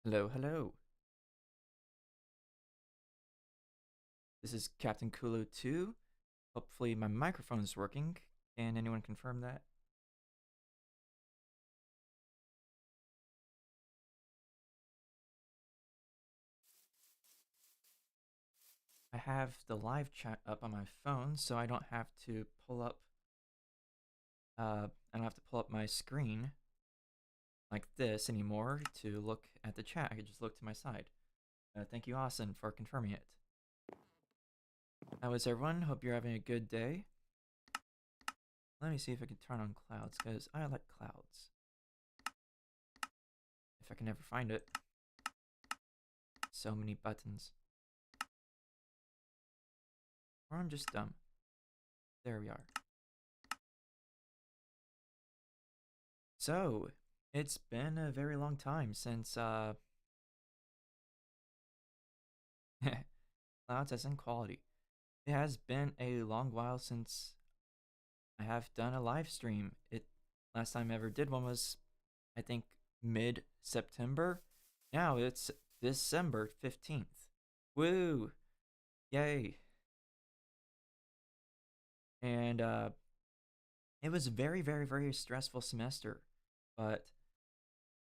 Hello, hello. This is Captain Kulu 2. Hopefully my microphone is working. Can anyone confirm that? I have the live chat up on my phone, so I don't have to pull up I don't have to pull up my screen like this anymore to look at the chat. I can just look to my side. Thank you, Austin, for confirming it. How is everyone? Hope you're having a good day. Let me see if I can turn on clouds, because I like clouds. If I can ever find it. So many buttons. Or I'm just dumb. There we are. So, it's been a very long time since Clouds as in quality. It has been a long while since I have done a live stream. It last time I ever did one was I think mid-September. Now it's December 15th. Woo! Yay. And it was a very, very, very stressful semester, but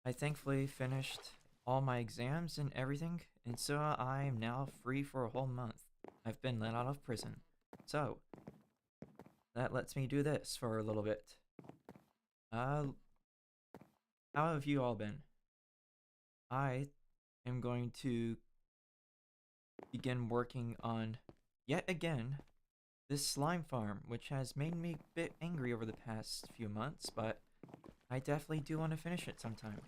I thankfully finished all my exams and everything, and so I am now free for a whole month. I've been let out of prison. So, that lets me do this for a little bit. Uh, how have you all been? I am going to begin working on, yet again, this slime farm, which has made me a bit angry over the past few months, but I definitely do want to finish it sometime.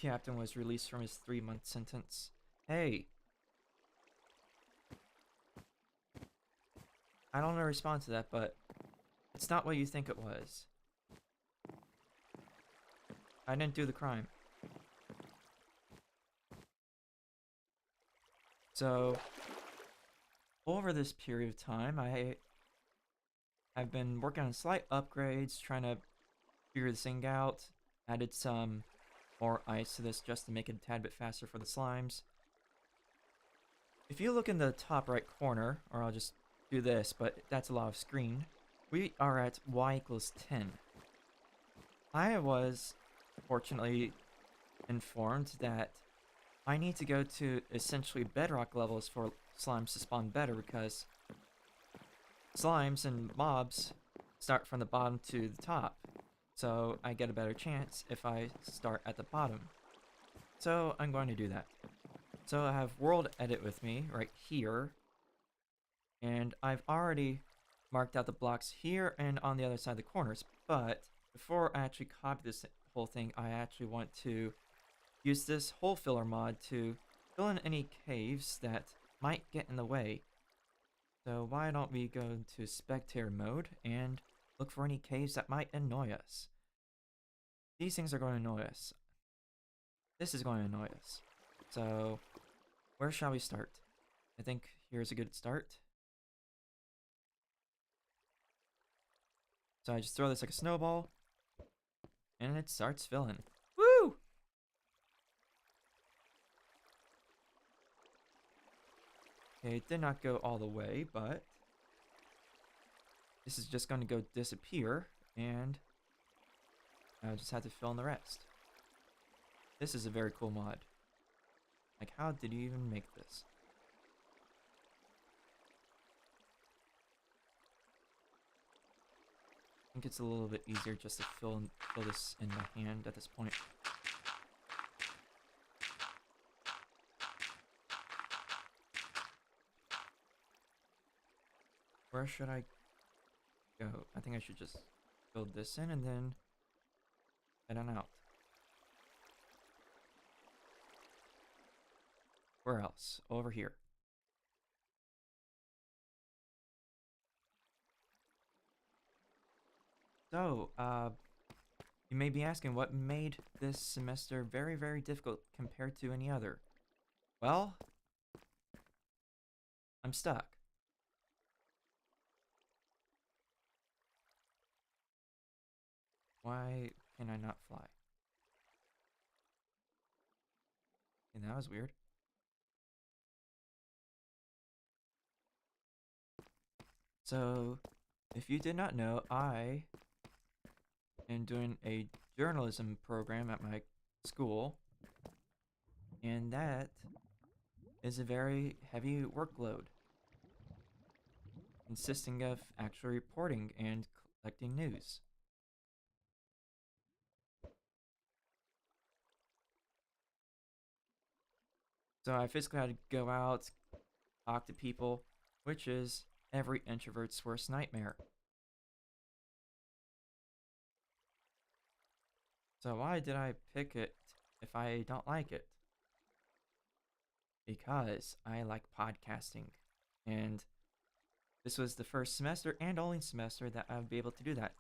Captain was released from his 3-month sentence. Hey, I don't know how to respond to that, but it's not what you think it was. I didn't do the crime. So, over this period of time, I've been working on slight upgrades, trying to figure this thing out. Added some more ice to this just to make it a tad bit faster for the slimes. If you look in the top right corner, or I'll just do this, but that's a lot of screen, we are at y equals 10. I was fortunately informed that I need to go to essentially bedrock levels for slimes to spawn better, because slimes and mobs start from the bottom to the top. So I get a better chance if I start at the bottom. So I'm going to do that. So I have World Edit with me right here. And I've already marked out the blocks here and on the other side of the corners. But before I actually copy this whole thing, I actually want to use this hole filler mod to fill in any caves that might get in the way. So why don't we go into spectator mode and look for any caves that might annoy us. These things are going to annoy us. This is going to annoy us. So where shall we start? I think here's a good start. So I just throw this like a snowball, and it starts filling. Woo! Okay, it did not go all the way, but this is just going to go disappear, and I just have to fill in the rest. This is a very cool mod. Like, how did you even make this? I think it's a little bit easier just to fill this in my hand at this point. Where should I go? I think I should just fill this in and then head on out. Where else? Over here. So, you may be asking what made this semester very, very difficult compared to any other. Well, I'm stuck. Why can I not fly? And that was weird. So, if you did not know, I am doing a journalism program at my school, and that is a very heavy workload, consisting of actual reporting and collecting news. So I physically had to go out, talk to people, which is every introvert's worst nightmare. So why did I pick it if I don't like it? Because I like podcasting. And this was the first semester and only semester that I would be able to do that.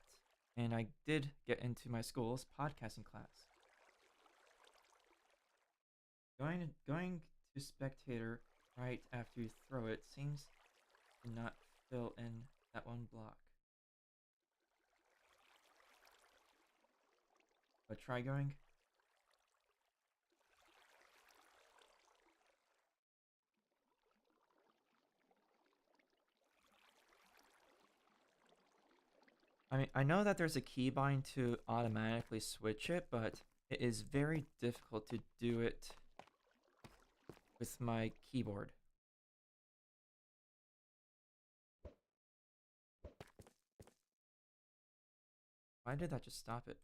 And I did get into my school's podcasting class. Going to spectator right after you throw it seems to not fill in that one block. But try going. I mean, I know that there's a keybind to automatically switch it, but it is very difficult to do it with my keyboard. Why did that just stop it?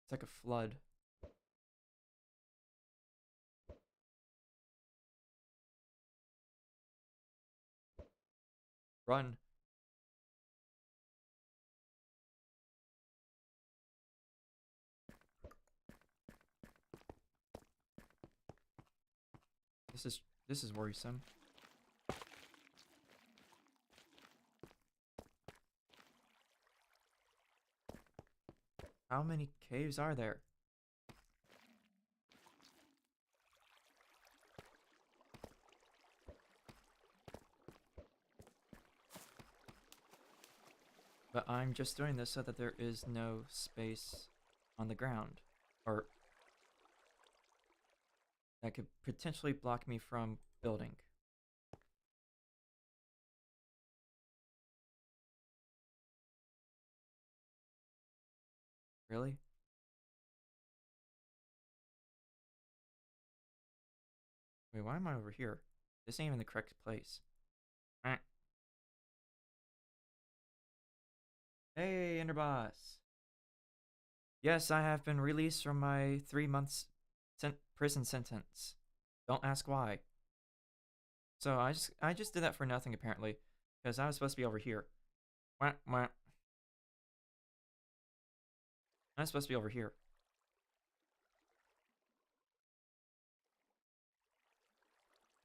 It's like a flood. Run. This is worrisome. How many caves are there? But I'm just doing this so that there is no space on the ground. Or that could potentially block me from building. Really? Wait, why am I over here? This ain't even the correct place. Ah. Hey, Enderboss! Yes, I have been released from my 3 months prison sentence. Don't ask why. So I just did that for nothing apparently, because I was supposed to be over here. Wah, wah. I'm supposed to be over here.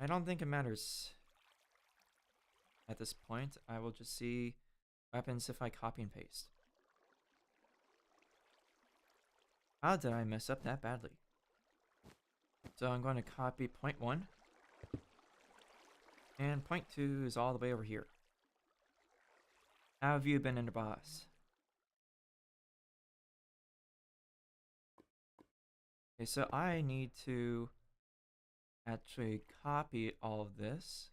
I don't think it matters at this point. I will just see what happens if I copy and paste. How did I mess up that badly? So I'm going to copy point 1. And point 2 is all the way over here. How have you been, Enderboss? Okay, so I need to actually copy all of this.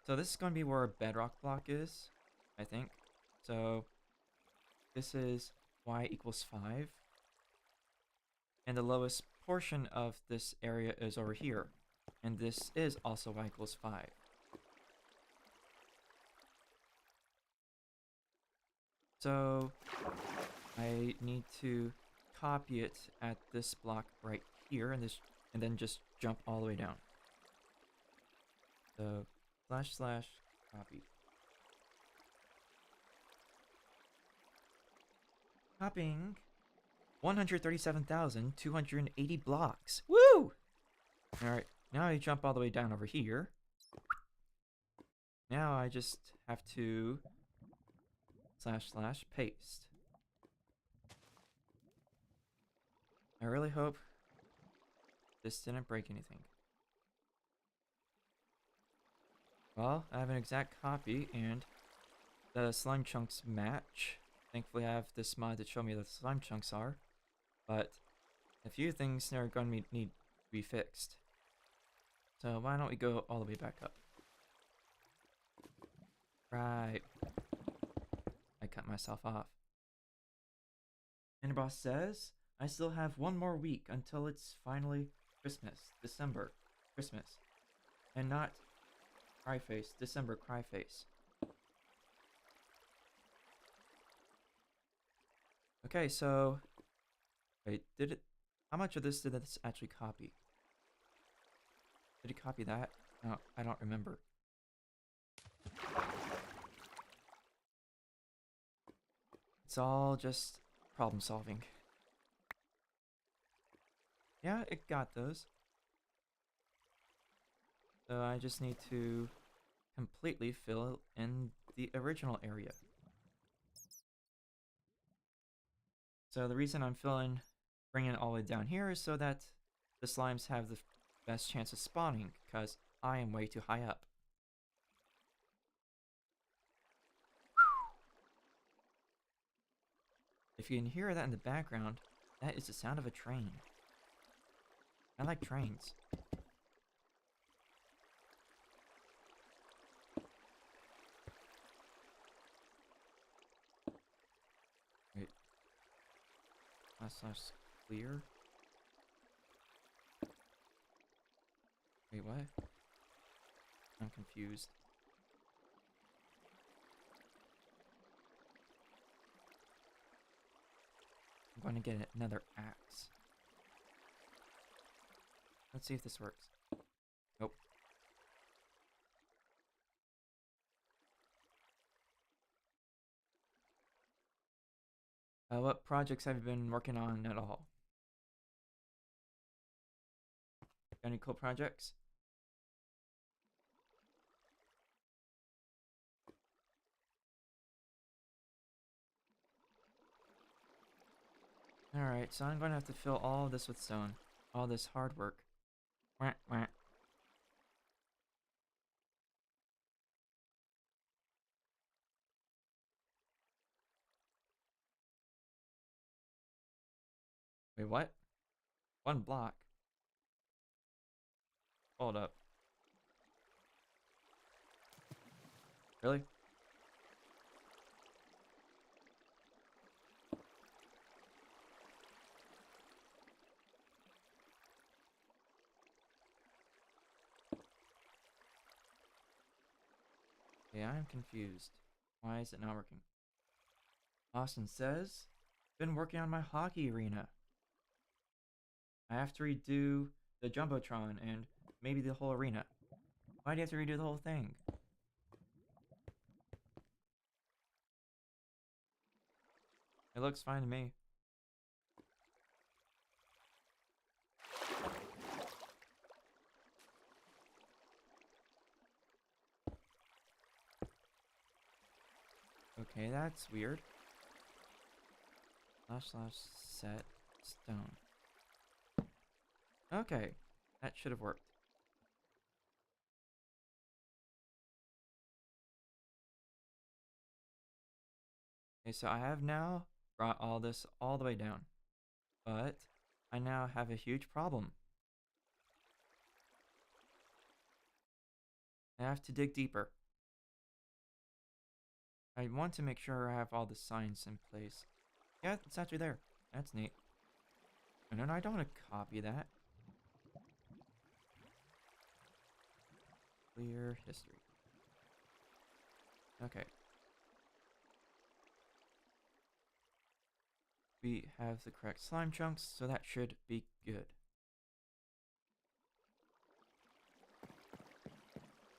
So this is going to be where a bedrock block is, I think. So this is y equals 5. And the lowest portion of this area is over here. And this is also y equals 5. So I need to copy it at this block right here and then just jump all the way down. So / copy. Copying 137,280 blocks. Woo! Alright, now I jump all the way down over here. Now I just have to / paste. I really hope this didn't break anything. Well, I have an exact copy, and the slime chunks match. Thankfully, I have this mod to show me what the slime chunks are, but a few things are going to need to be fixed. So why don't we go all the way back up? Right. I cut myself off. And the boss says, I still have one more week until it's finally Christmas. December. Christmas. And not Cryface. December Cryface. Okay, so... Wait, did it... How much of this did this actually copy? Did it copy that? No, I don't remember. It's all just problem solving. Yeah, it got those. So I just need to completely fill in the original area. So the reason I'm bringing it all the way down here is so that the slimes have the best chance of spawning, because I am way too high up. If you can hear that in the background, that is the sound of a train. I like trains. Wait. Slash clear? Wait, what? I'm confused. I'm going to get another axe. Let's see if this works. Nope. What projects have you been working on at all? Got any cool projects? Alright, so I'm going to have to fill all this with stone. All this hard work. Wah, wah. Wait, what? One block? Hold up. Really? Yeah, I'm confused. Why is it not working? Austin says, been working on my hockey arena. I have to redo the Jumbotron and maybe the whole arena. Why do you have to redo the whole thing? It looks fine to me. Okay, that's weird. Slash set stone. Okay, that should have worked. Okay, so I have now brought all this all the way down. But I now have a huge problem. I have to dig deeper. I want to make sure I have all the signs in place. Yeah, it's actually there. That's neat. No, I don't want to copy that. Clear history. Okay. We have the correct slime chunks, so that should be good.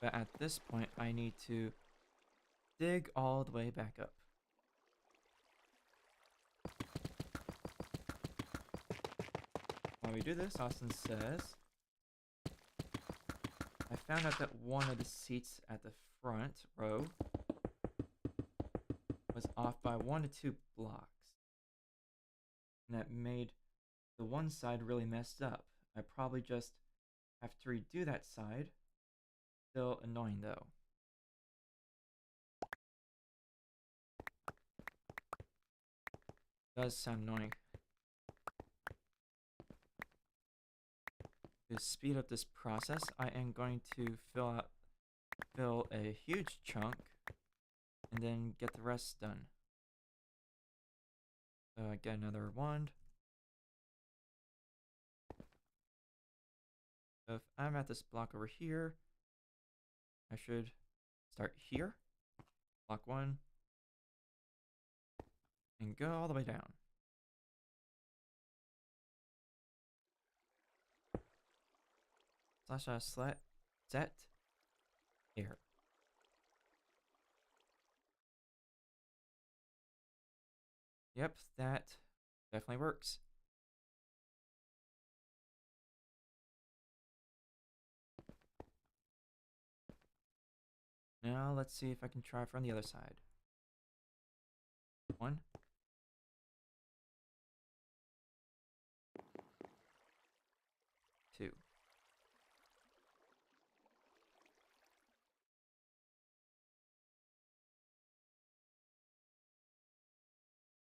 But at this point, I need to dig all the way back up. While we do this, Austin says, I found out that one of the seats at the front row was off by 1 to 2 blocks. And that made the one side really messed up. I probably just have to redo that side. Still annoying though. Does sound annoying. To speed up this process, I am going to fill a huge chunk and then get the rest done. So I get another wand. So if I'm at this block over here, I should start here, block 1, and go all the way down. // set here. Yep, that definitely works. Now let's see if I can try from the other side. 1. 2.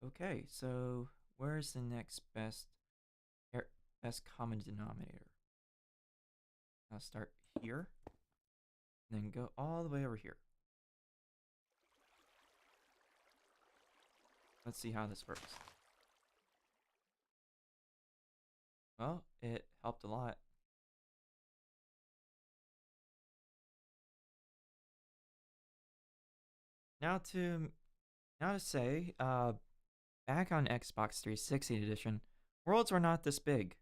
Okay, so where's the next best common denominator? I'll start here, then go all the way over here. Let's see how this works. Well, it helped a lot. Now to say, back on Xbox 360 edition, worlds were not this big.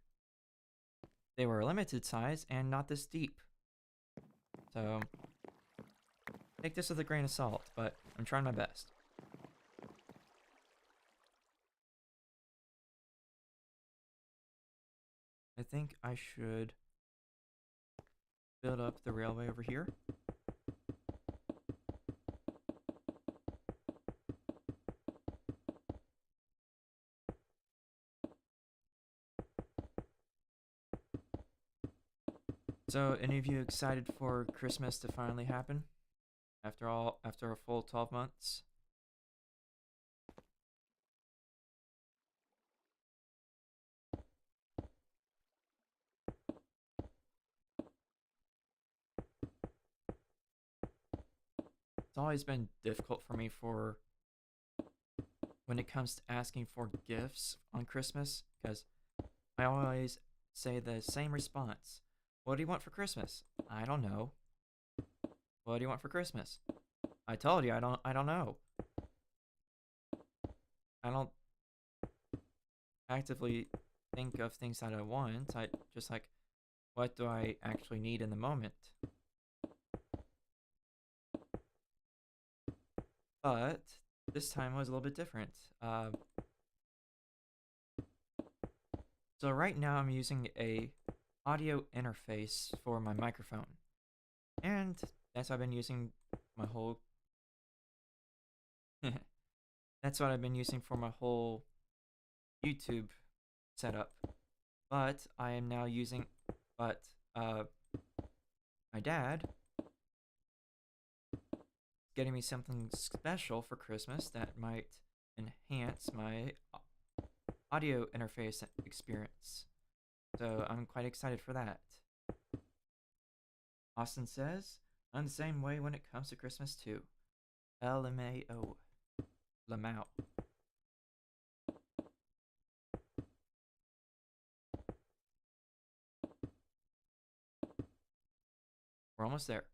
They were a limited size and not this deep. So take this with a grain of salt, but I'm trying my best. I think I should build up the railway over here. So, any of you excited for Christmas to finally happen? After a full 12 months? It's always been difficult for me when it comes to asking for gifts on Christmas, because I always say the same response. What do you want for Christmas? I don't know. What do you want for Christmas? I told you I don't know. I don't actively think of things that I want. I just like, what do I actually need in the moment? But this time was a little bit different. So right now I'm using a audio interface for my microphone. And that's what I've been using my whole that's what I've been using for my whole YouTube setup. But I am now using my dad getting me something special for Christmas that might enhance my audio interface experience. So I'm quite excited for that. Austin says, I'm the same way when it comes to Christmas too. LMAO. Lamau. We're almost there.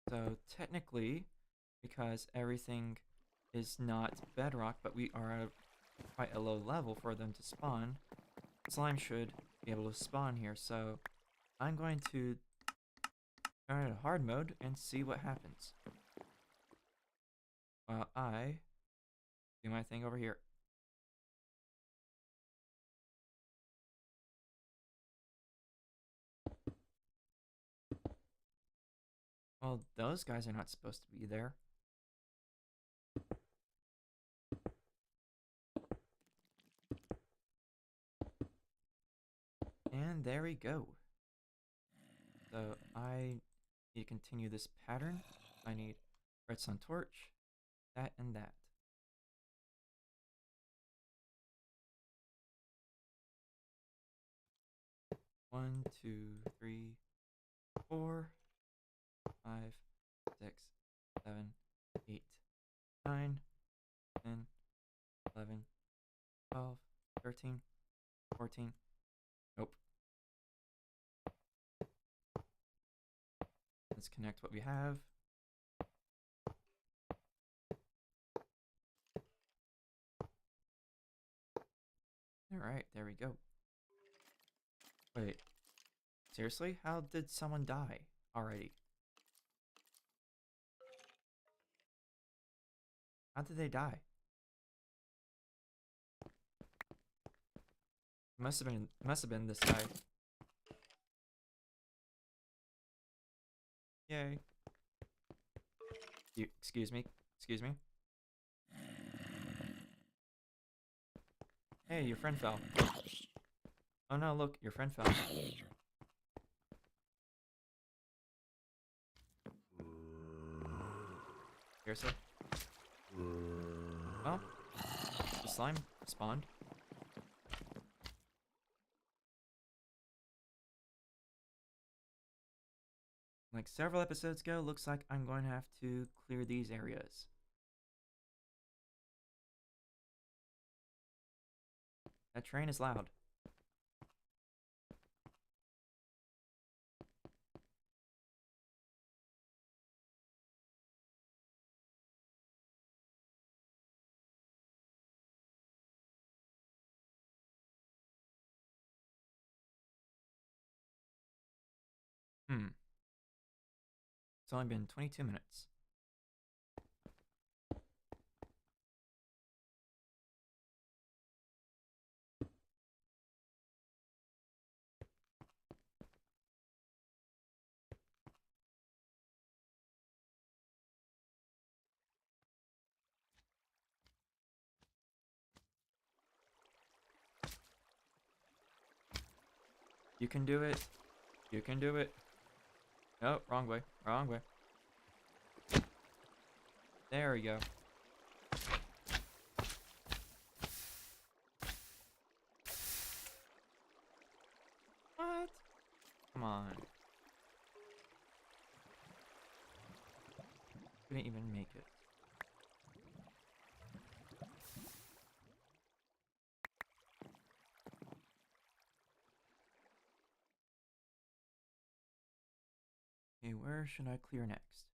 So technically, because everything is not bedrock, but we are at quite a low level for them to spawn, slime should be able to spawn here. So I'm going to turn it to hard mode and see what happens. While I do my thing over here. Well, those guys are not supposed to be there. And there we go. So I need to continue this pattern. I need redstone torch, that and that. One, two, three, 4, 5, 6, 7, 8, 9, 10, 11, 12, 13, 14. Nope. Let's connect what we have. Alright, there we go. Wait. Seriously? How did someone die already? How did they die? Must have been this guy. Yay. Excuse me. Excuse me. Hey, your friend fell. Oh no, look, your friend fell. Seriously? Well, the slime spawned. Like several episodes ago, looks like I'm going to have to clear these areas. That train is loud. It's only been 22 minutes. You can do it. You can do it. Oh, wrong way. Wrong way. There we go. What? Come on. Couldn't even make it. Okay, where should I clear next?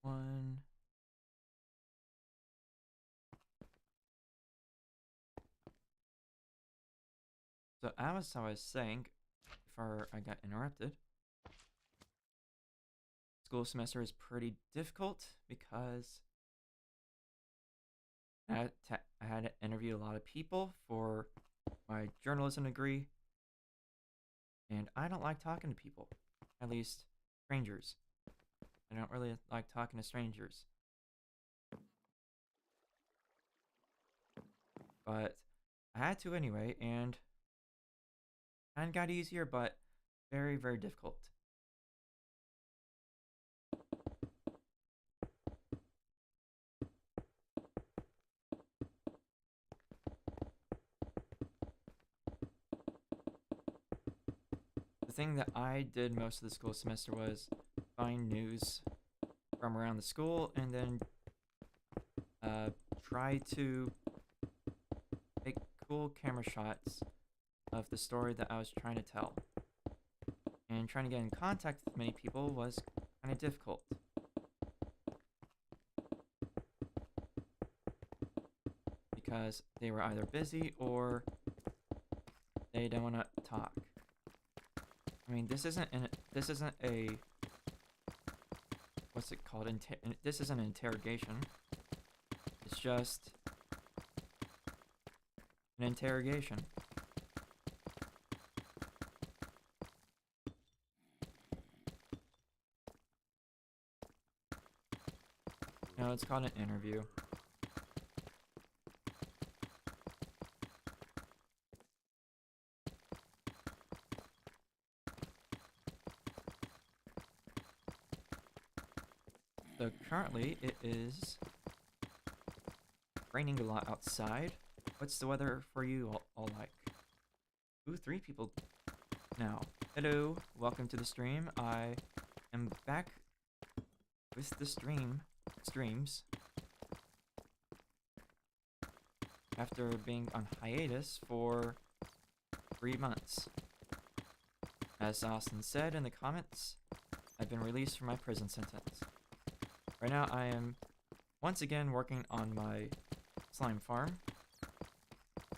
One. So as I was saying before I got interrupted, school semester is pretty difficult because I had to interview a lot of people for my journalism degree, and I don't like talking to people, at least strangers. I don't really like talking to strangers. But I had to anyway, and kind of got easier, but very, very difficult. The thing that I did most of the school semester was find news from around the school and then try to take cool camera shots of the story that I was trying to tell. And trying to get in contact with many people was kind of difficult. Because they were either busy or they don't want to talk. I mean, this isn't a what's it called? This isn't an interrogation. It's just an interrogation. No, it's called an interview. So currently it is raining a lot outside. What's the weather for you all like? Ooh, 3 people now. Hello, welcome to the stream. I am back with the streams after being on hiatus for 3 months. As Austin said in the comments, I've been released from my prison sentence. Right now I am once again working on my slime farm.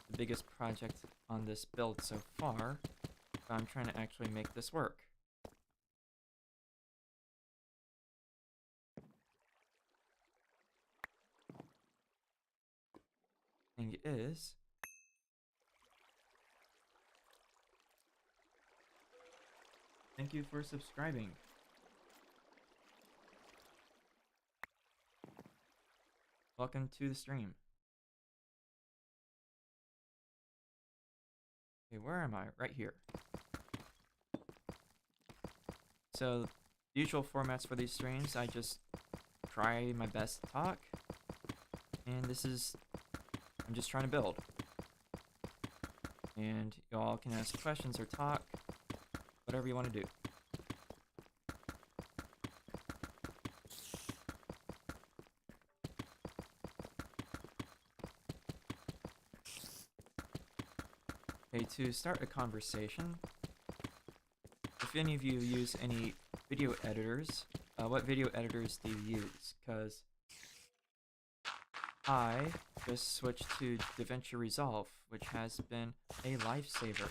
The biggest project on this build so far. But I'm trying to actually make this work. Thing is, thank you for subscribing. Welcome to the stream. Okay, where am I? Right here. So, usual formats for these streams, I just try my best to talk. And I'm just trying to build. And y'all can ask questions or talk, whatever you want to do. Okay, to start a conversation, if any of you use any video editors, what video editors do you use? Because I just switched to DaVinci Resolve, which has been a lifesaver.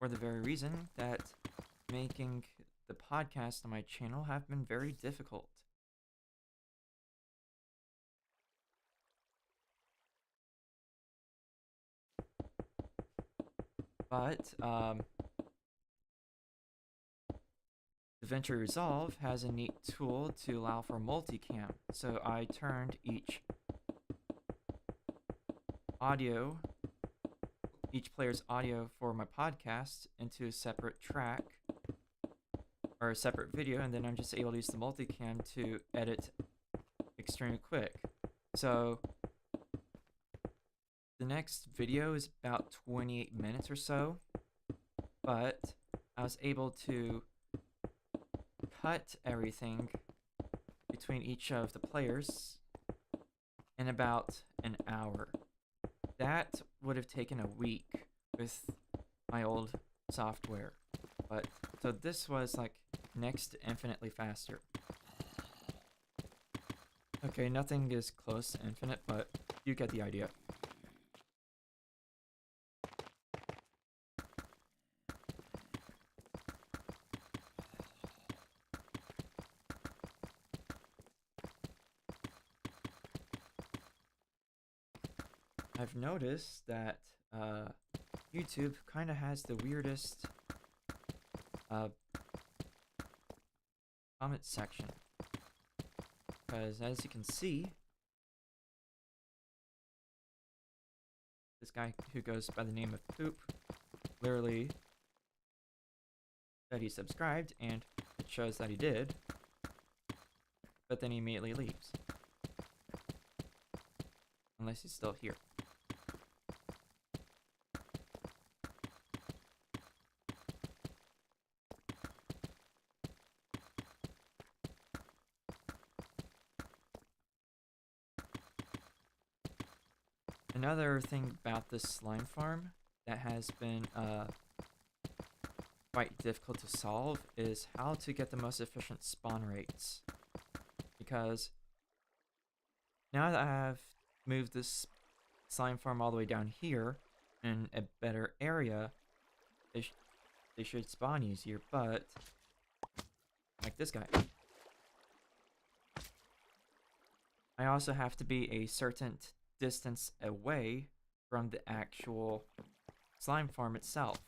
For the very reason that making the podcast on my channel have been very difficult. But, DaVinci Resolve has a neat tool to allow for multicam. So I turned each player's audio for my podcast into a separate track or a separate video, and then I'm just able to use the multicam to edit extremely quick. So the next video is about 28 minutes or so, but I was able to cut everything between each of the players in about an hour. That would have taken a week with my old software, but so this was like next to infinitely faster. Okay, nothing is close to infinite, but you get the idea. I've noticed that YouTube kind of has the weirdest comment section. Because as you can see, this guy who goes by the name of Poop literally said he subscribed, and it shows that he did, but then he immediately leaves. Unless he's still here. Another thing about this slime farm that has been quite difficult to solve is how to get the most efficient spawn rates. Because now that I have moved this slime farm all the way down here in a better area, they should spawn easier, but like this guy. I also have to be a certain distance away from the actual slime farm itself.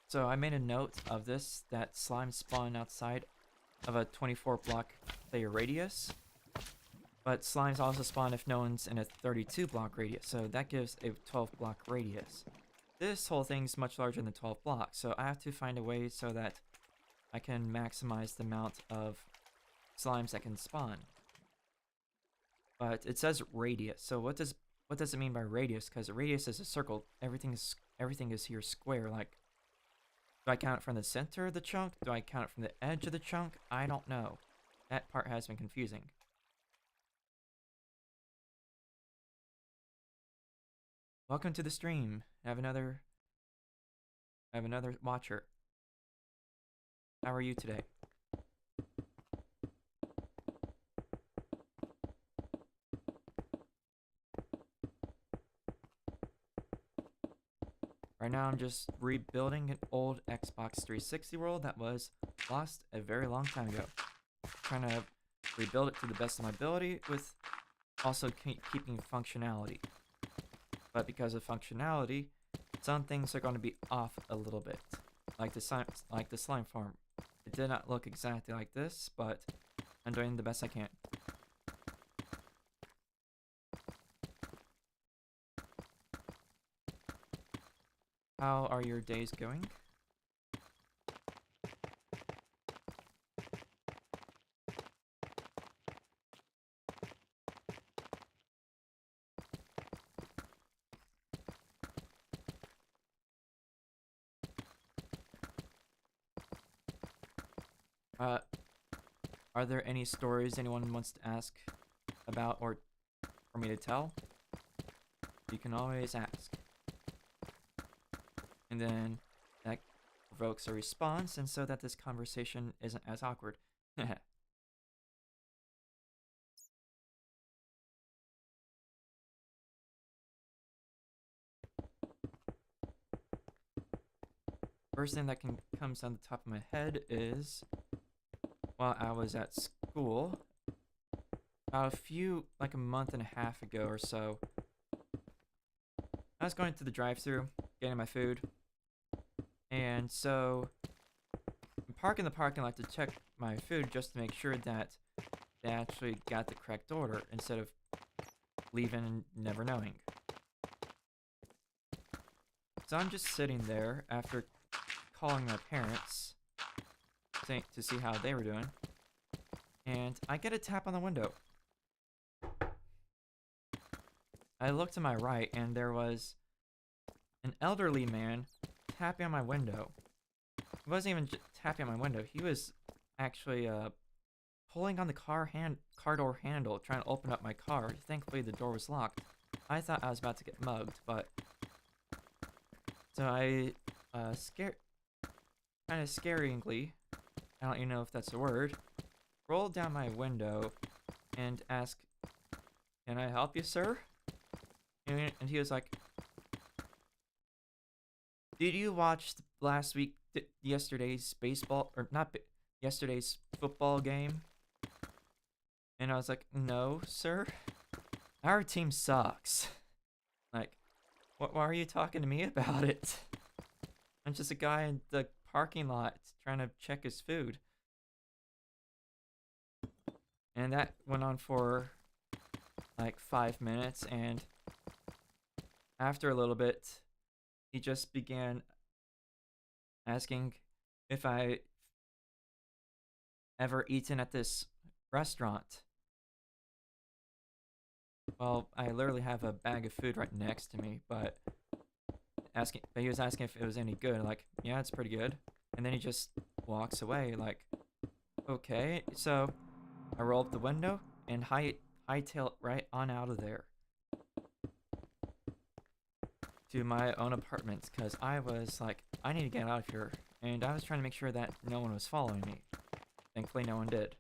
So I made a note of this, that slime spawn outside of a 24 block player radius. But slimes also spawn if no one's in a 32 block radius, so that gives a 12 block radius. This whole thing's much larger than 12 blocks, so I have to find a way so that I can maximize the amount of slimes that can spawn. But it says radius, so what does it mean by radius? Because a radius is a circle. Everything is here square. Like, do I count it from the center of the chunk? Do I count it from the edge of the chunk? I don't know. That part has been confusing. Welcome to the stream. I have another watcher. How are you today? Right now I'm just rebuilding an old Xbox 360 world that was lost a very long time ago. Trying to rebuild it to the best of my ability with also keeping functionality. But because of functionality, some things are going to be off a little bit. Like the slime farm. It did not look exactly like this, but I'm doing the best I can. How are your days going? Are there any stories anyone wants to ask about or for me to tell? You can always ask. And then that provokes a response, and so that this conversation isn't as awkward. First thing that comes on the top of my head is, while I was at school, about like a month and a half ago or so, I was going to the drive-thru, getting my food, and so I'm parking the parking lot to check my food just to make sure that they actually got the correct order instead of leaving and never knowing. So I'm just sitting there after calling my parents to see how they were doing, and I get a tap on the window. I looked to my right, and there was an elderly man tapping on my window. He wasn't even tapping on my window. He was actually pulling on the car door handle, trying to open up my car. Thankfully, the door was locked. I thought I was about to get mugged, but so I kind of scaringly, I don't even know if that's a word, rolled down my window and asked, "Can I help you, sir?" And he was like, "Did you watch yesterday's yesterday's football game?" And I was like, "No, sir. Our team sucks." Like, why are you talking to me about it? I'm just a guy in the parking lot trying to check his food. And that went on for like 5 minutes, and after a little bit, he just began asking if I ever eaten at this restaurant. Well, I literally have a bag of food right next to me, but he was asking if it was any good. Like, yeah, it's pretty good. And then he just walks away. Like, okay. So I roll up the window and hightail it right on out of there to my own apartment, because I was like, I need to get out of here, and I was trying to make sure that no one was following me. Thankfully, no one did.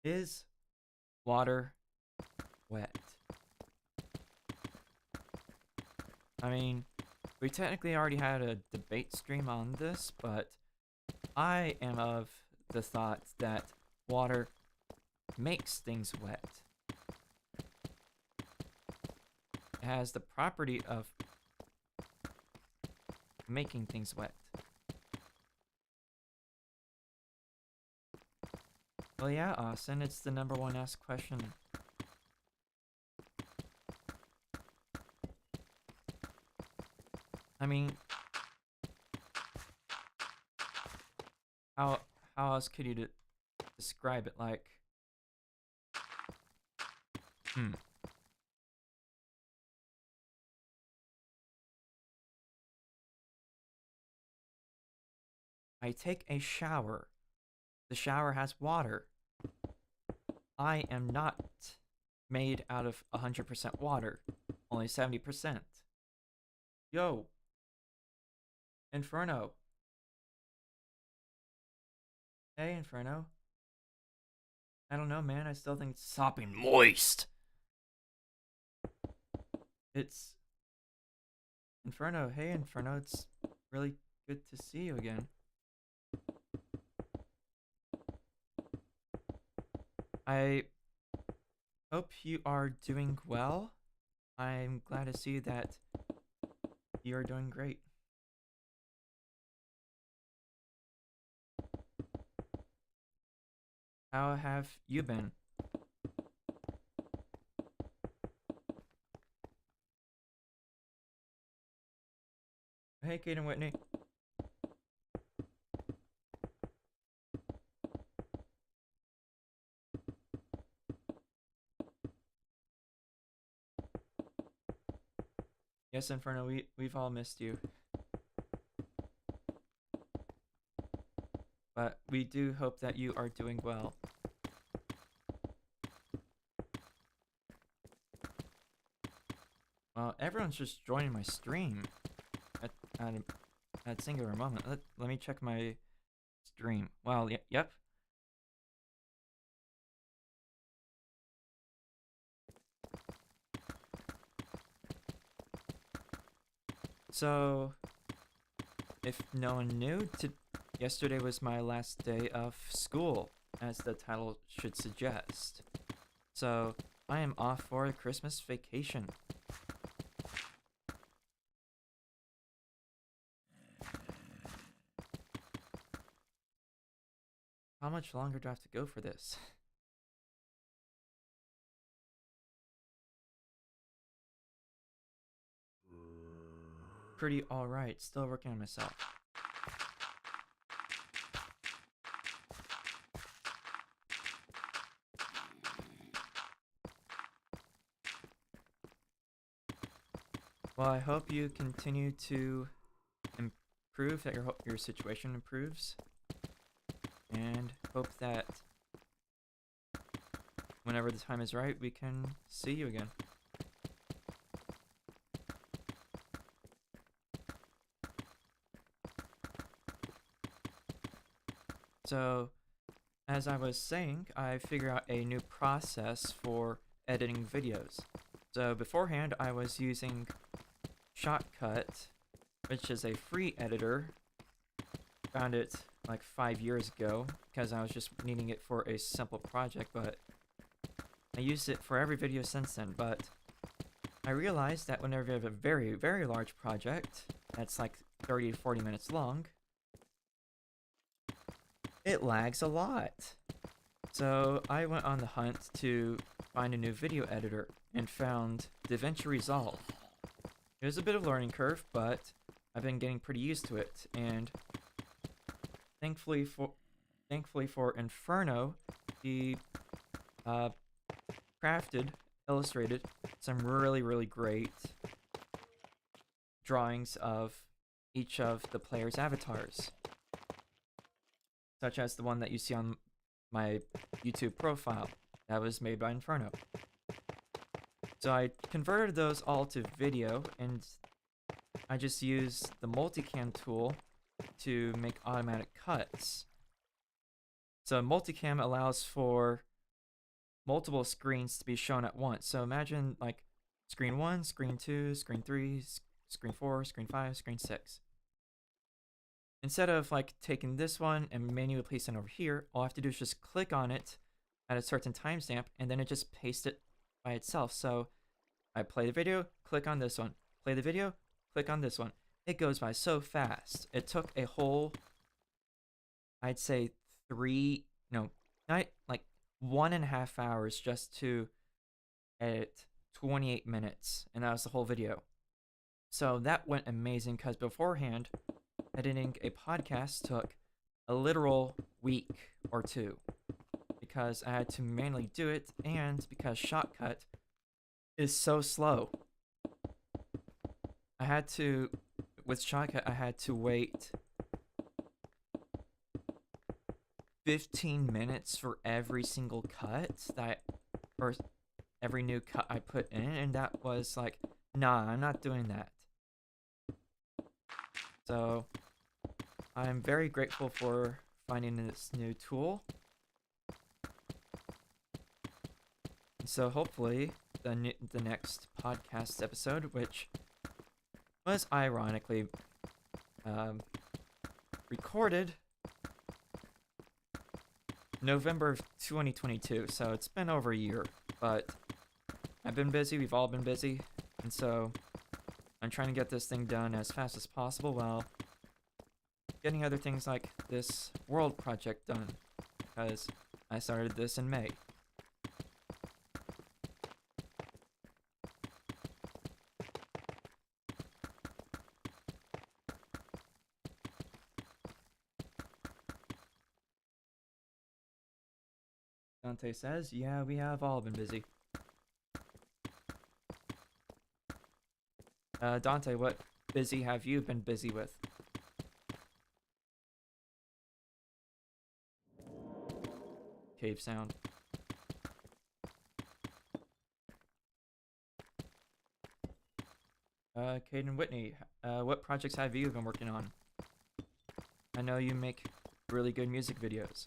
Is water wet? I mean, we technically already had a debate stream on this, but I am of the thought that water makes things wet. It has the property of making things wet. Well, yeah, Austin, it's the number one asked question. I mean, how how else could you describe it? Like, hmm. I take a shower. The shower has water. I am not made out of 100% water, only 70%. Yo, Inferno. Hey, Inferno. I don't know, man. I still think it's sopping moist. It's Inferno. Hey, Inferno. It's really good to see you again. I hope you are doing well. I'm glad to see that you're doing great. How have you been? Hey, Kate and Whitney. Yes, Inferno, we've all missed you. But we do hope that you are doing well. Well, everyone's just joining my stream at a singular moment. Let me check my stream. Well, yep. So, if no one knew, yesterday was my last day of school, as the title should suggest. So, I am off for a Christmas vacation. How much longer do I have to go for this? Pretty alright, still working on myself. Well, I hope you continue to improve, that your situation improves, and hope that whenever the time is right, we can see you again. So, as I was saying, I figured out a new process for editing videos. So beforehand, I was using Shotcut, which is a free editor. Found it like 5 years ago because I was just needing it for a simple project, but I used it for every video since then. But I realized that whenever you have a very, very large project that's like 30 to 40 minutes long, it lags a lot. So I went on the hunt to find a new video editor and found DaVinci Resolve. It was a bit of a learning curve, but I've been getting pretty used to it, and thankfully for Inferno, he illustrated some really, really great drawings of each of the players' avatars, such as the one that you see on my YouTube profile that was made by Inferno. So I converted those all to video, and I just used the multicam tool to make automatic cuts. So multicam allows for multiple screens to be shown at once. So imagine like screen 1, screen 2, screen 3, screen 4, screen 5, screen 6. Instead of like taking this one and manually placing it over here, all I have to do is just click on it at a certain timestamp, and then it just pastes it by itself. So I play the video, click on this one. Play the video, click on this one. It goes by so fast. It took a whole, I'd say like 1.5 hours just to edit 28 minutes, and that was the whole video. So that went amazing because beforehand, editing a podcast took a literal week or two because I had to manually do it and because Shotcut is so slow. I had to, with Shotcut, I had to wait 15 minutes for every single cut or every new cut I put in, and that was like, nah, I'm not doing that. So I'm very grateful for finding this new tool. So hopefully the next podcast episode, which was ironically recorded November of 2022, so it's been over a year, but I've been busy, we've all been busy, and so I'm trying to get this thing done as fast as possible while getting other things like this world project done, because I started this in May. Dante says, yeah, we have all been busy. Dante, what busy have you been busy with? Cave sound. Caden Whitney, what projects have you been working on? I know you make really good music videos.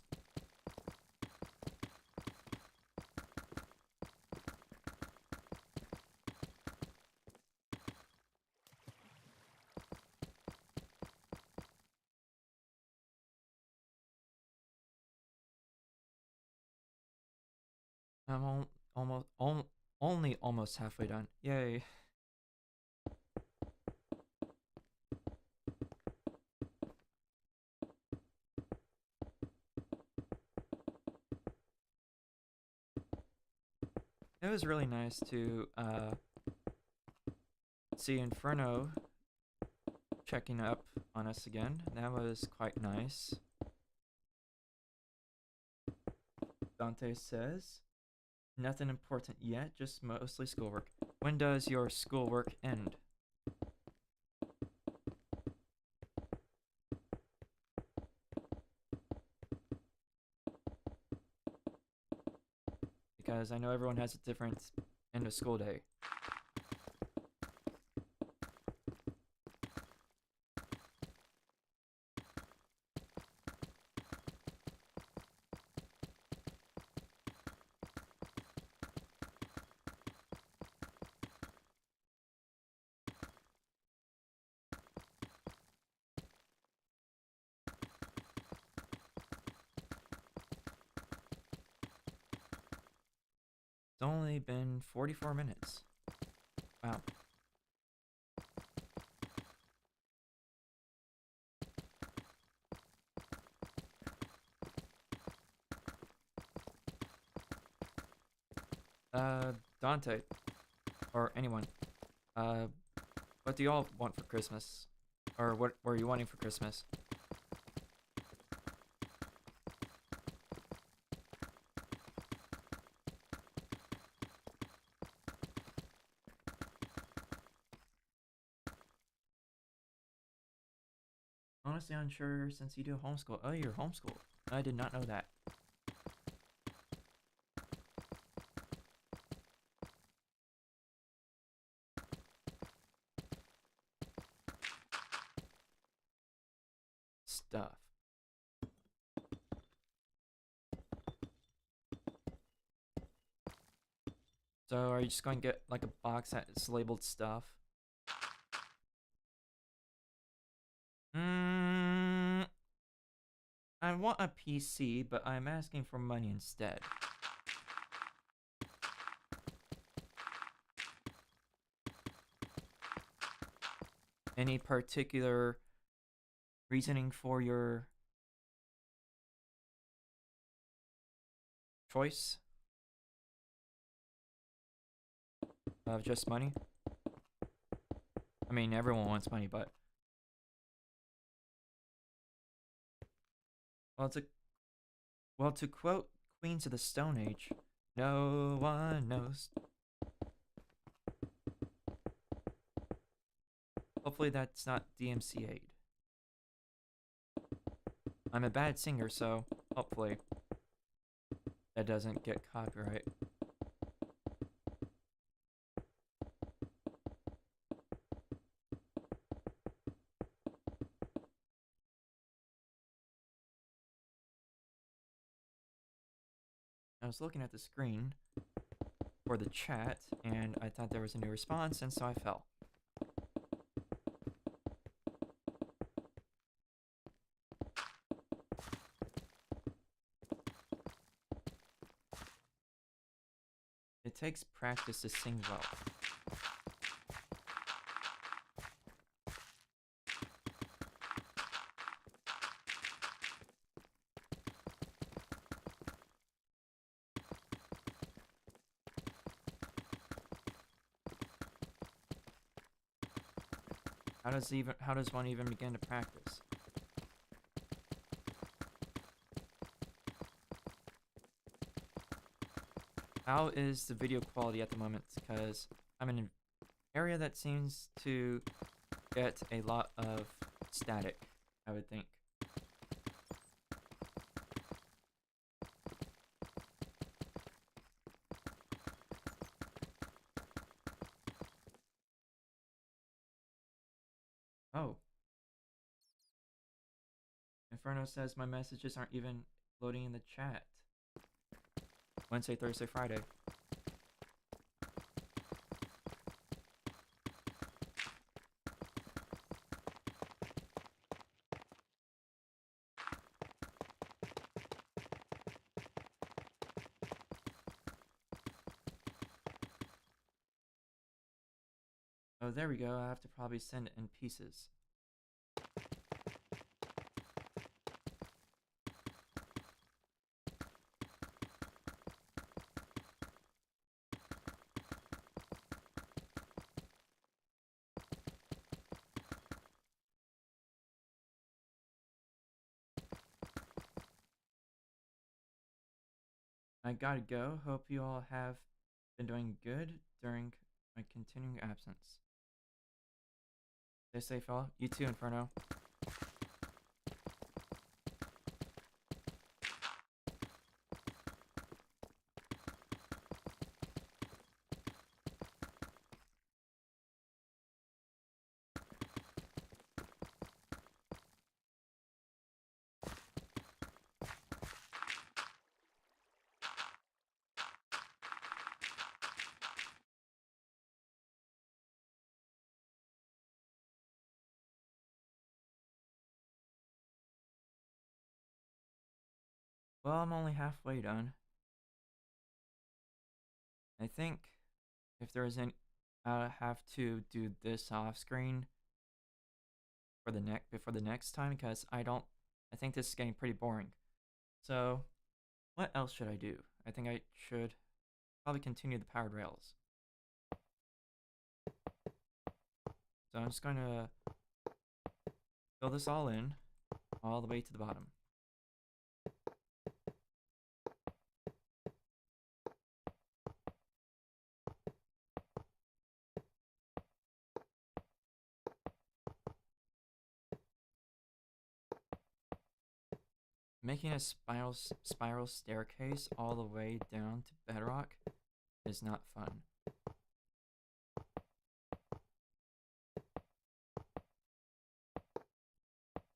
I'm only almost halfway done. Yay. It was really nice to see Inferno checking up on us again. That was quite nice. Dante says, nothing important yet, just mostly schoolwork. When does your schoolwork end? Because I know everyone has a different end of school day. It's only been 44 minutes. Wow. Dante, or anyone, what do y'all want for Christmas? Or what were you wanting for Christmas? Honestly, unsure since you do homeschool. Oh, you're homeschooled. I did not know that. Stuff. So are you just going to get like a box that's labeled stuff? I want a PC, but I'm asking for money instead. Any particular reasoning for your choice of just money. I mean, everyone wants money, but well, to quote Queens of the Stone Age, no one knows. Hopefully that's not DMCA'd. I'm a bad singer, so hopefully that doesn't get copyright. I was looking at the screen for the chat, and I thought there was a new response, and so I fell. It takes practice to sing well. How does one even begin to practice? How is the video quality at the moment? Because I'm in an area that seems to get a lot of static, I would think. Oh. Inferno says my messages aren't even loading in the chat. Wednesday, Thursday, Friday. Oh, there we go. I have to probably send it in pieces. I gotta go. Hope you all have been doing good during my continuing absence. Stay safe, all. You too, Inferno. Well, I'm only halfway done. I think if there is any, I'll have to do this off screen for the next time because I think this is getting pretty boring. So, what else should I do? I think I should probably continue the powered rails. So I'm just going to fill this all in, all the way to the bottom. Making a spiral staircase all the way down to bedrock is not fun.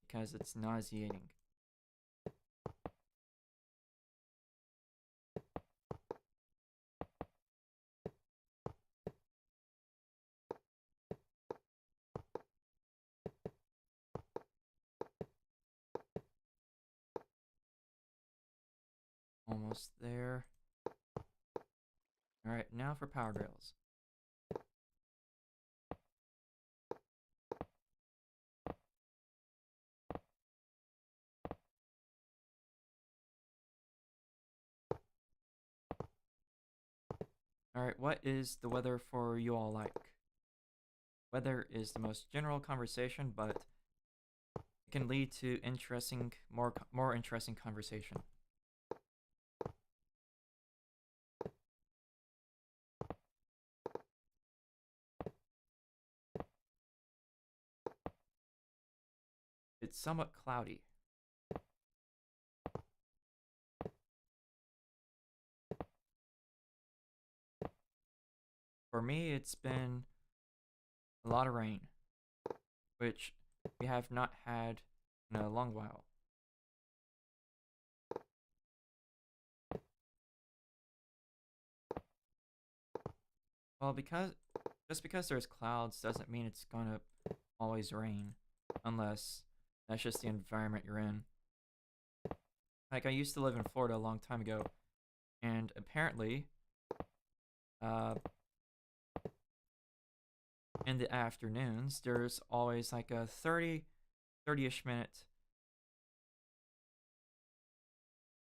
Because it's nauseating. Almost there. Alright, now for powered rails. Alright, what is the weather for you all like? Weather is the most general conversation, but it can lead to interesting, more interesting conversation. It's somewhat cloudy. For me, it's been a lot of rain, which we have not had in a long while. Well, just because there's clouds doesn't mean it's gonna always rain, unless that's just the environment you're in. Like, I used to live in Florida a long time ago, and apparently, uh, in the afternoons, there's always like a 30-ish minute,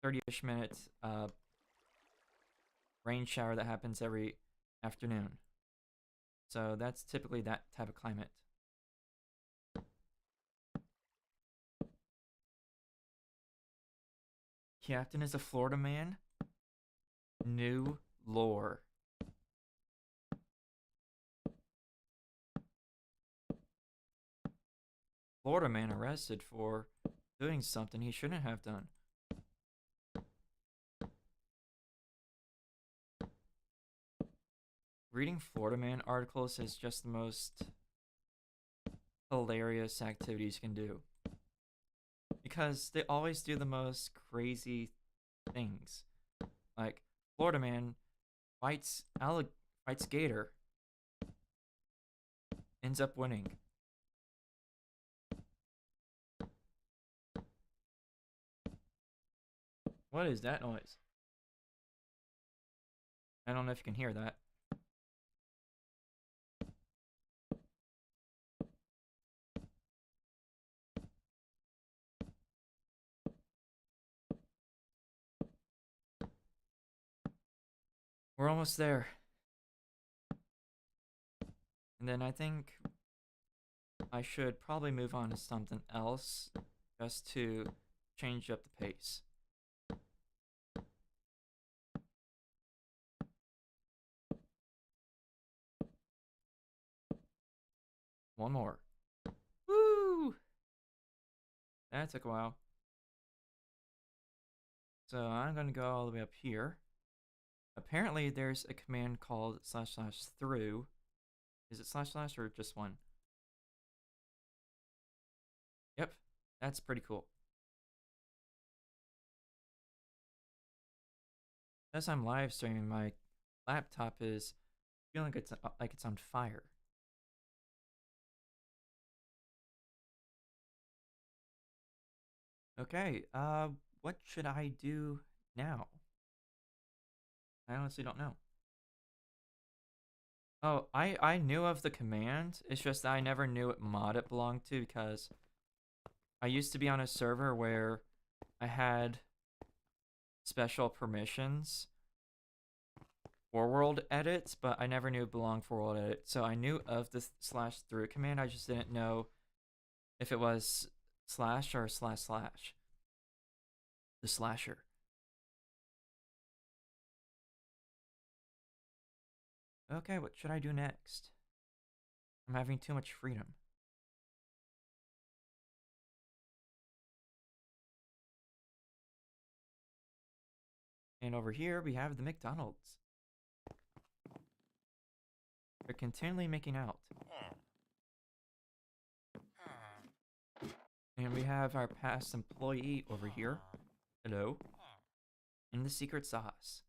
30-ish minute, rain shower that happens every afternoon. So that's typically that type of climate. Captain is a Florida man? New lore. Florida man arrested for doing something he shouldn't have done. Reading Florida man articles is just the most hilarious activities you can do. Because they always do the most crazy things. Like, Florida man fights gator, ends up winning. What is that noise? I don't know if you can hear that. We're almost there. And then I think I should probably move on to something else just to change up the pace. One more. Woo! That took a while. So I'm going to go all the way up here. Apparently there's a command called / through. Is it / or just one? Yep, that's pretty cool. As I'm live streaming, my laptop is feeling like it's on fire. Okay, what should I do now? I honestly don't know. Oh, I knew of the command. It's just that I never knew what mod it belonged to because I used to be on a server where I had special permissions for world edits, but I never knew it belonged for world edit. So I knew of the / through command. I just didn't know if it was / or //. The slasher. Okay, what should I do next? I'm having too much freedom. And over here, we have the McDonald's. They're continually making out. And we have our past employee over here. Hello. And the secret sauce.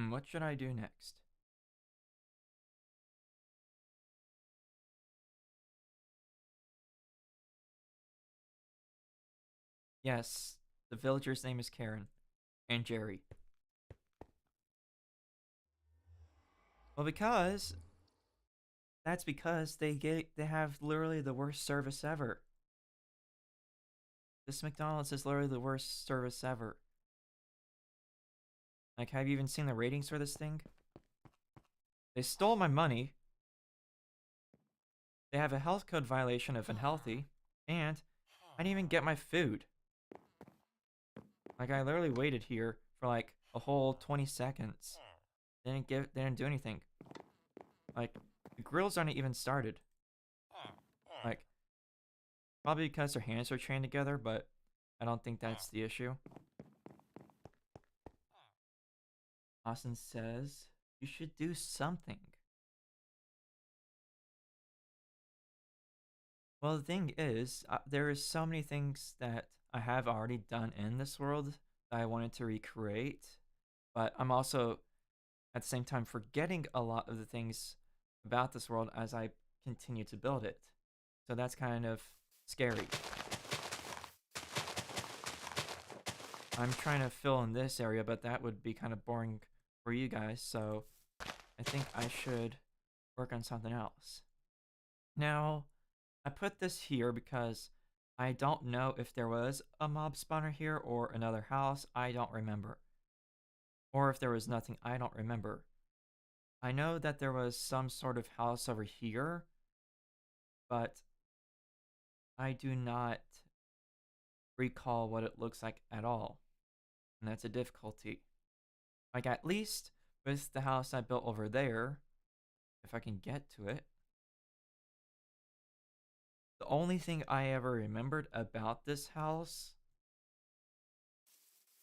What should I do next? Yes, the villager's name is Karen. And Jerry. Well, that's because they have literally the worst service ever. This McDonald's is literally the worst service ever. Like, have you even seen the ratings for this thing? They stole my money. They have a health code violation of unhealthy. And I didn't even get my food. Like, I literally waited here for like a whole 20 seconds. They didn't do anything. Like, the grills aren't even started. Like, probably because their hands are chained together, but I don't think that's the issue. Austin says, you should do something. Well, the thing is, there is so many things that I have already done in this world that I wanted to recreate, but I'm also at the same time forgetting a lot of the things about this world as I continue to build it. So that's kind of scary. I'm trying to fill in this area, but that would be kind of boring for you guys, so I think I should work on something else. Now, I put this here because I don't know if there was a mob spawner here or another house. I don't remember. Or if there was nothing, I don't remember. I know that there was some sort of house over here, but I do not recall what it looks like at all. And that's a difficulty. Like, at least with the house I built over there, if I can get to it. The only thing I ever remembered about this house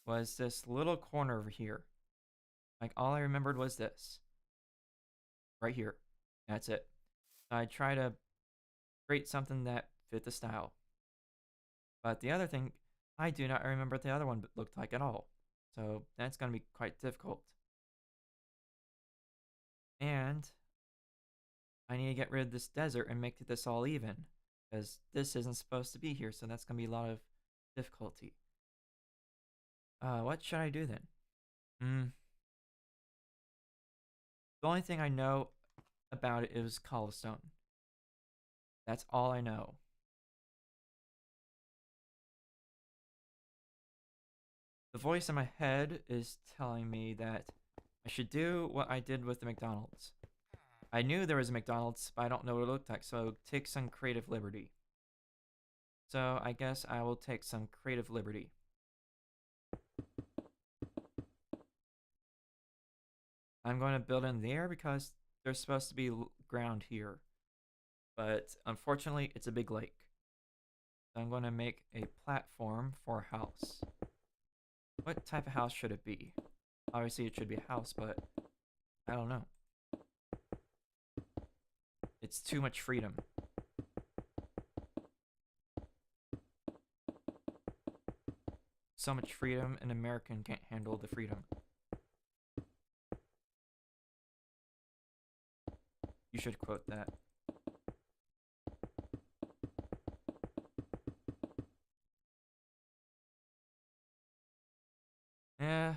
was this little corner over here. Like, all I remembered was this. Right here. That's it. I try to create something that fit the style. But the other thing, I do not remember what the other one looked like at all. So that's going to be quite difficult. And I need to get rid of this desert and make this all even. Because this isn't supposed to be here, so that's going to be a lot of difficulty. What should I do then? The only thing I know about it is cobblestone. That's all I know. The voice in my head is telling me that I should do what I did with the McDonald's. I knew there was a McDonald's, but I don't know what it looked like, so take some creative liberty. So I guess I will take some creative liberty. I'm going to build in the air because there's supposed to be ground here. But unfortunately, it's a big lake. So I'm going to make a platform for a house. What type of house should it be? Obviously, it should be a house, but I don't know. It's too much freedom. So much freedom, an American can't handle the freedom. You should quote that. Yeah.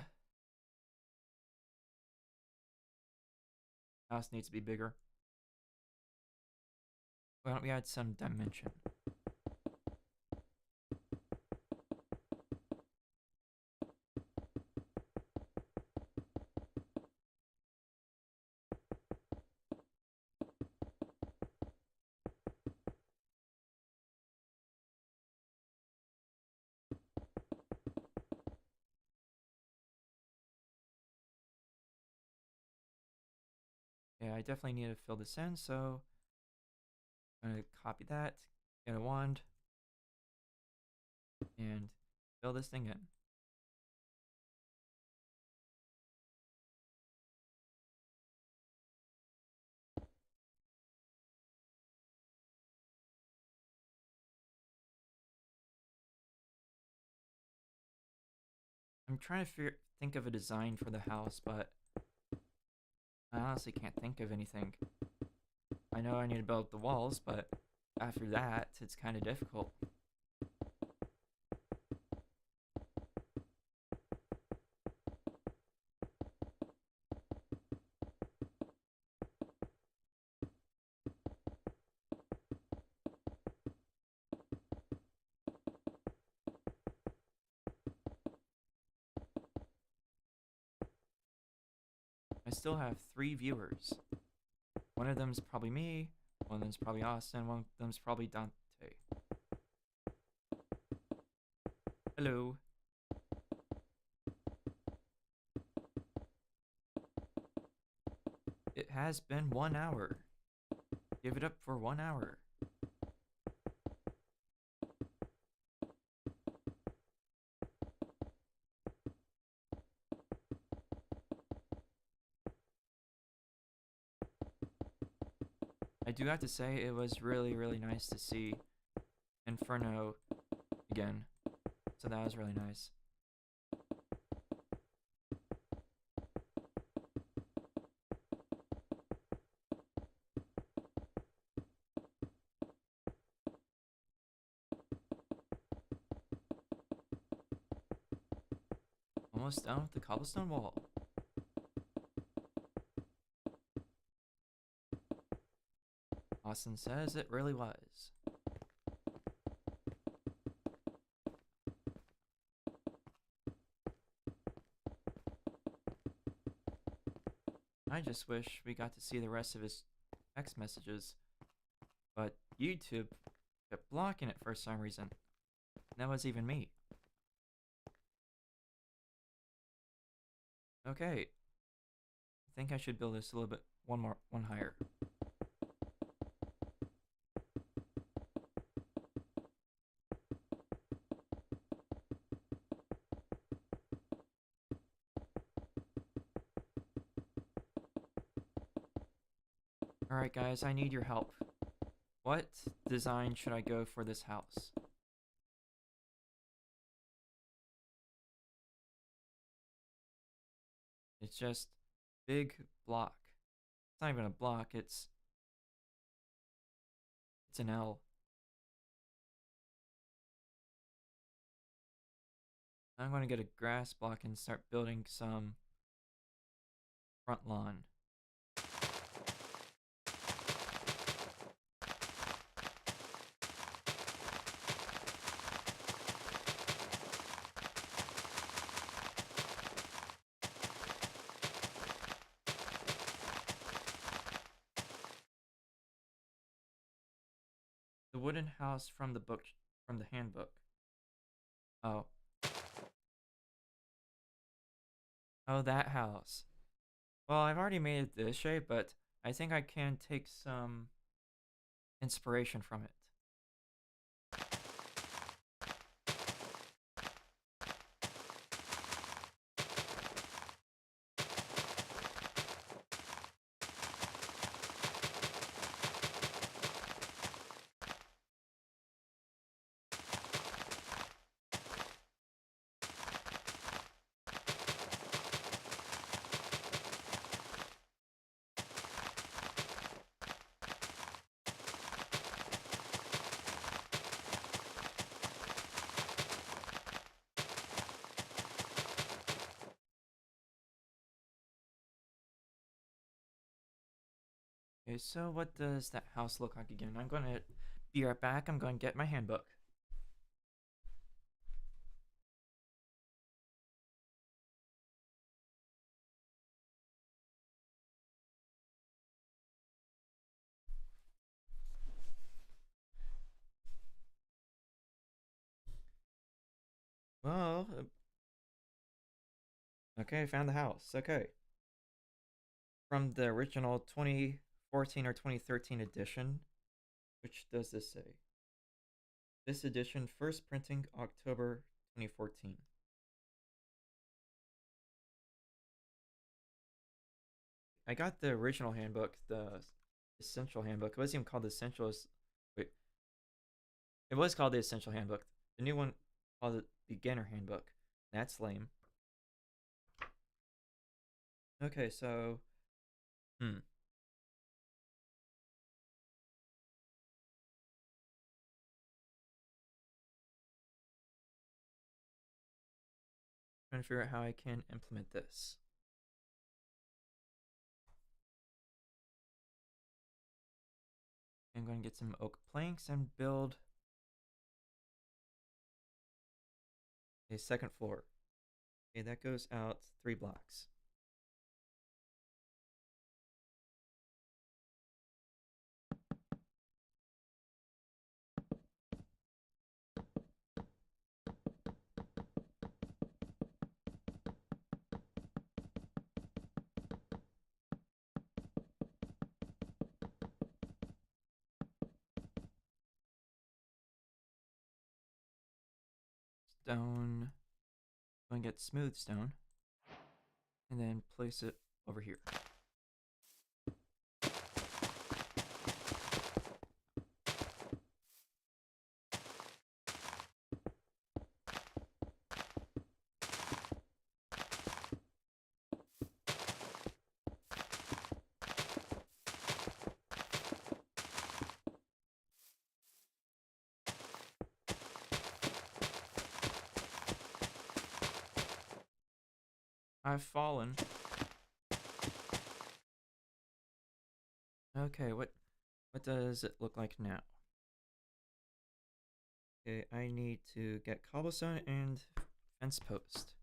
House needs to be bigger. Why don't we add some dimension? Yeah, I definitely need to fill this in, so I'm going to copy that, get a wand, and fill this thing in. I'm trying to think of a design for the house, but I honestly can't think of anything. I know I need to build the walls, but after that, it's kind of difficult. I still have 3 viewers. One of them's probably me, one of them's probably Austin, one of them's probably Dante. Hello. It has been 1 hour. Give it up for 1 hour. I do have to say it was really, really nice to see Inferno again. So that was really nice. Almost done with the cobblestone wall. Austin says it really was. I just wish we got to see the rest of his text messages, but YouTube kept blocking it for some reason. That was even me. Okay. I think I should build this a little bit one higher. Alright guys, I need your help. What design should I go for this house? It's just big block. It's not even a block, it's an L. I'm going to get a grass block and start building some front lawn. The wooden house from the handbook. Oh. Oh, that house. Well, I've already made it this shape, but I think I can take some inspiration from it. Okay, so what does that house look like again? I'm going to be right back. I'm going to get my handbook. Well, okay, I found the house. Okay. From the original 2014 or 2013 edition. Which does this say? This edition, first printing October 2014. I got the original handbook, the Essential Handbook. It wasn't even called the Essential. Wait. It was called the Essential Handbook. The new one called it Beginner Handbook. That's lame. Okay, so... Trying to figure out how I can implement this. I'm going to get some oak planks and build a second floor. Okay, that goes out 3 blocks. stone. Go and get smooth stone. And then place it over here. I've fallen. Okay, what does it look like now? Okay, I need to get cobblestone and fence post.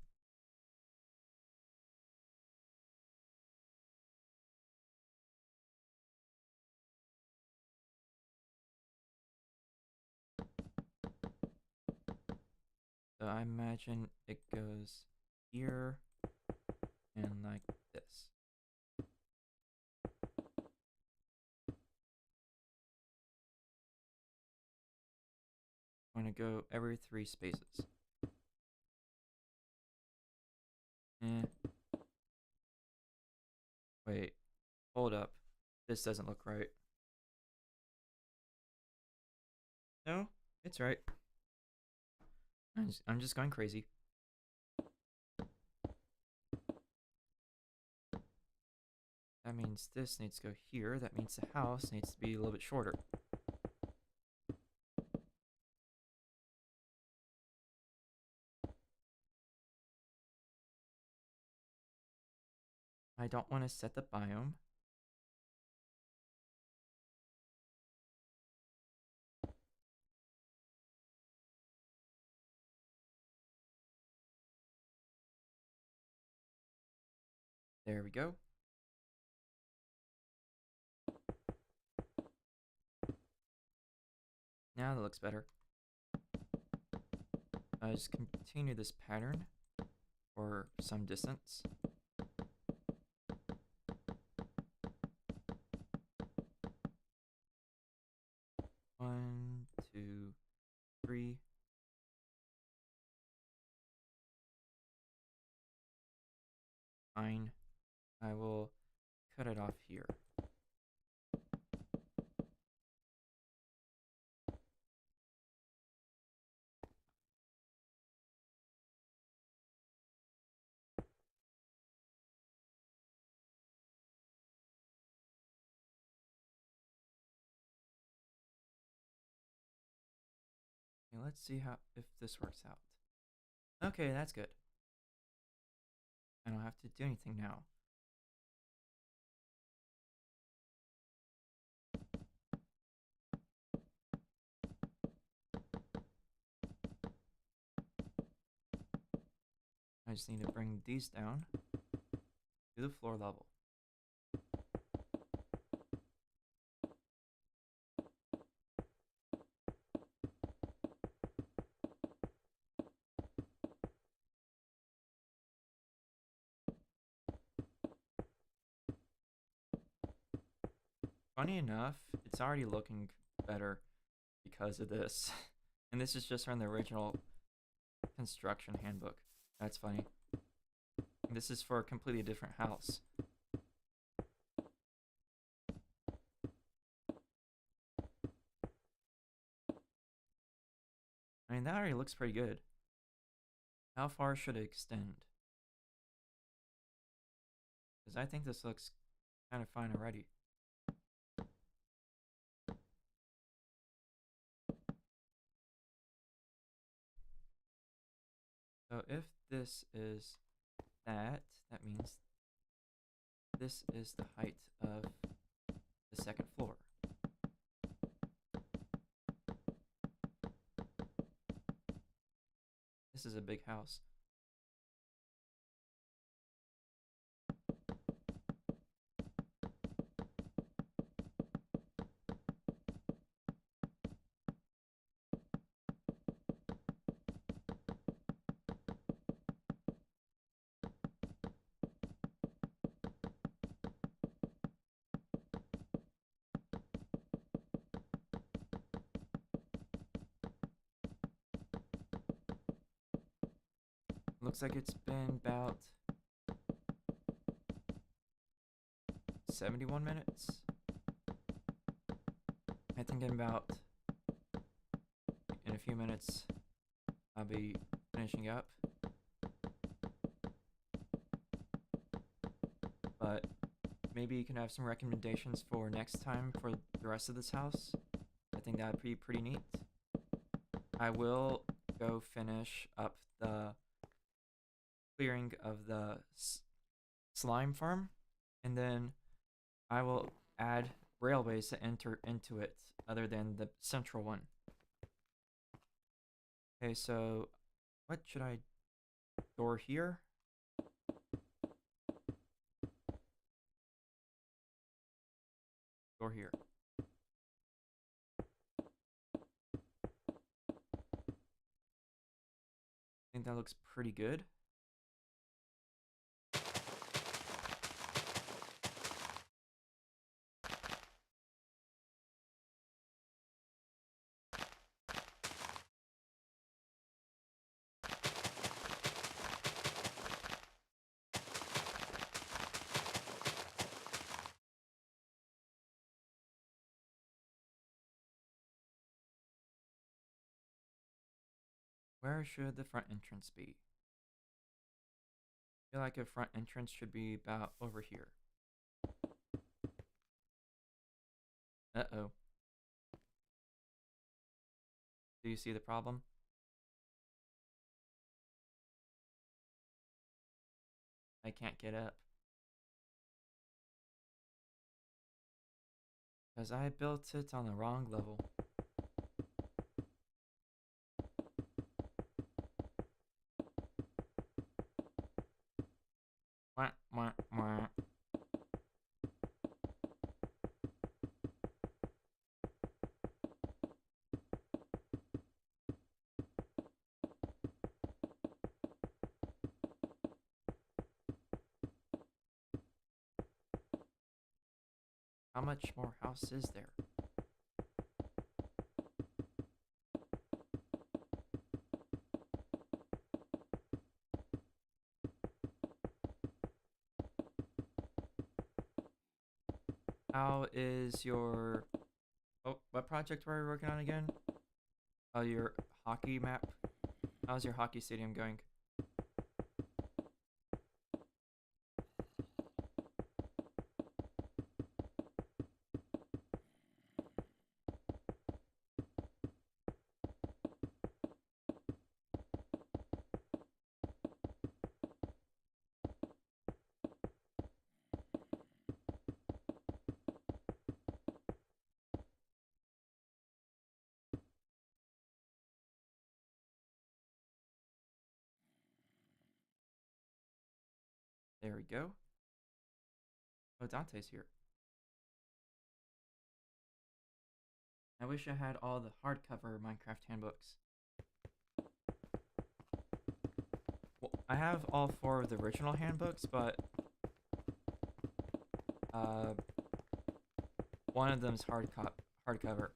So I imagine it goes here and like this. I'm gonna go every 3 spaces. Eh. Wait, hold up. This doesn't look right. No, it's right. I'm just going crazy. That means this needs to go here. That means the house needs to be a little bit shorter. I don't want to set the biome. There we go. Now that looks better. I just continue this pattern for some distance. One, two, three. Fine. I will cut it off here. Okay, let's see if this works out. Okay, that's good. I don't have to do anything now. I just need to bring these down to the floor level. Funny enough, it's already looking better because of this. And this is just from the original construction handbook. That's funny. This is for a completely different house. I mean, that already looks pretty good. How far should it extend? Because I think this looks kind of fine already. So if this is that means this is the height of the second floor. This is a big house. Looks like it's been about 71 minutes. I think in a few minutes I'll be finishing up. But maybe you can have some recommendations for next time for the rest of this house. I think that'd be pretty neat. I will go finish up the clearing of the slime farm, and then I will add railways to enter into it other than the central one. Okay, so what should I store here? Store here. I think that looks pretty good. Where should the front entrance be? I feel like a front entrance should be about over here. Uh-oh. Do you see the problem? I can't get up. Because I built it on the wrong level. Wah, wah, wah. How much more house is there? How is your... Oh, what project were we working on again? Oh, your hockey map? How's your hockey stadium going? There we go. Oh, Dante's here. I wish I had all the hardcover Minecraft handbooks. Well, I have all 4 of the original handbooks, but one of them's hardcover.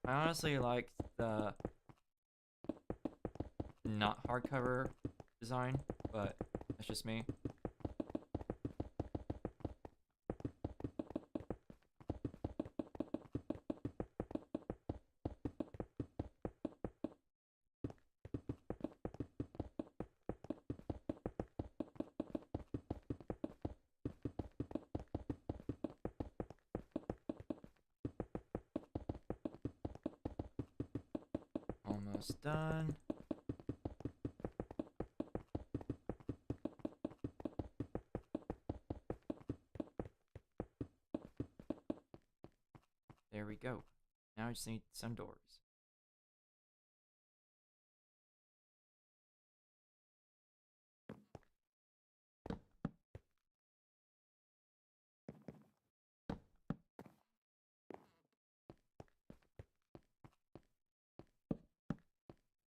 I honestly like the not hardcover design, but that's just me. Almost done. There we go. Now I just need some doors.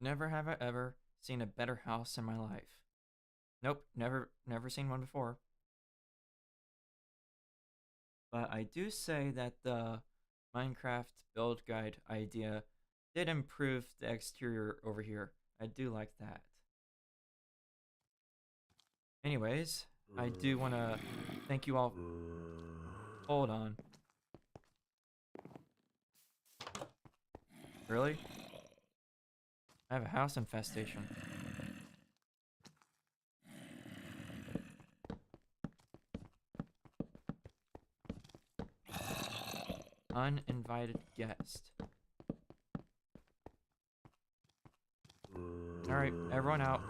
Never have I ever seen a better house in my life. Nope, never seen one before. But I do say that the Minecraft build guide idea did improve the exterior over here. I do like that. Anyways, I do want to thank you all. Hold on. Really? I have a house infestation. Uninvited guest. Alright, everyone out.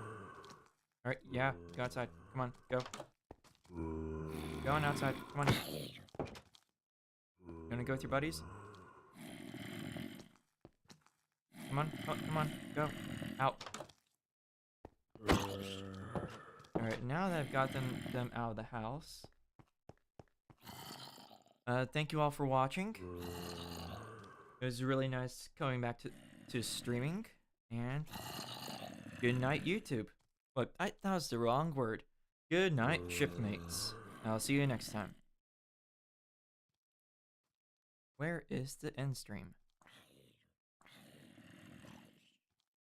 Alright, yeah, go outside. Come on, go. Go on outside. Come on. You wanna go with your buddies? Come on, oh, come on, go. Out. Alright, now that I've got them out of the house. Thank you all for watching. It was really nice coming back to streaming. And good night, YouTube. But that was the wrong word. Good night, shipmates. I'll see you next time. Where is the end stream?